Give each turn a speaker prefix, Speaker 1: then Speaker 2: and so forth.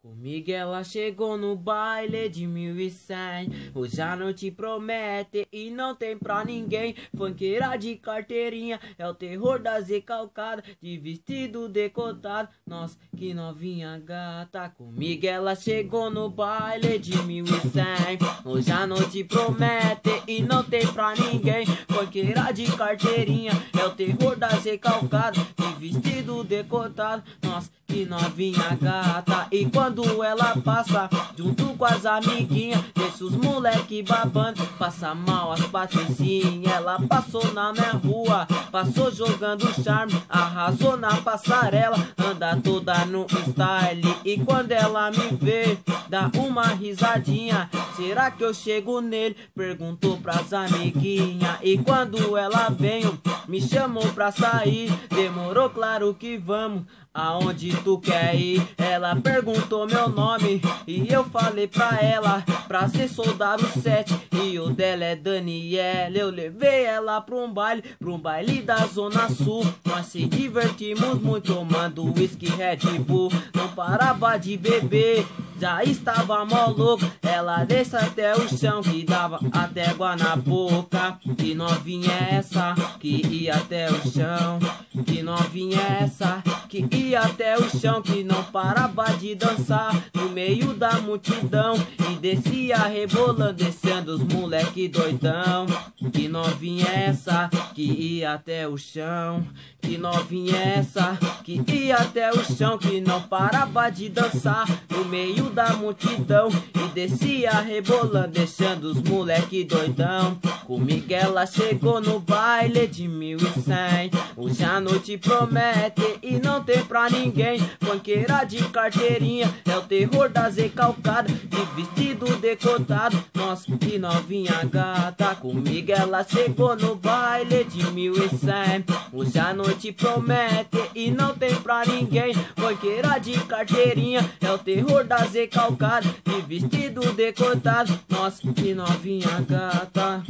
Speaker 1: Comigo ela chegou no baile de 1100. Hoje a noite promete e não tem pra ninguém. Funkeira de carteirinha, é o terror das recalcadas, de vestido decotado, nossa, que novinha gata. Comigo ela chegou no baile de 1100. Hoje a noite promete e não tem pra ninguém. Funkeira de carteirinha, é o terror das recalcadas, de vestido decotado, nossa, que novinha gata. E quando ela passa junto com as amiguinhas, deixa os moleque babando, passa mal as patricinhas. Ela passou na minha rua, passou jogando charme, arrasou na passarela, anda toda no style. E quando ela me vê, dá uma risadinha. Será que eu chego nele? Perguntou pras amiguinhas. E quando ela veio, me chamou pra sair. Demorou, claro que vamos. Aonde tu quer ir? Ela perguntou meu nome e eu falei pra ela pra ser soldado 7 e o dela é Daniela. Eu levei ela pra um baile da Zona Sul. Nós se divertimos muito tomando whisky Red Bull. Não parava de beber, já estava mó louco. Ela desce até o chão que dava até água na boca. Que novinha é essa que ia até o chão? Que novinha é essa que ia até o chão, que não parava de dançar no meio da multidão e descia rebolando, descendo os moleque doidão. Que novinha é essa que ia até o chão? Que novinha é essa que ia até o chão, que não parava de dançar no meio da multidão e descia rebolando, deixando os moleque doidão. Comigo ela chegou no baile de 1100. Hoje a noite promete e não tem pra ninguém. Funkeira de carteirinha, é o terror das recalcadas, de vestido decotado, nossa, que novinha gata. Comigo ela chegou no baile de 1100. Hoje a noite promete e não tem pra ninguém. Funkeira de carteirinha, é o terror das recalcadas, de vestido decotado, nossa, que novinha gata.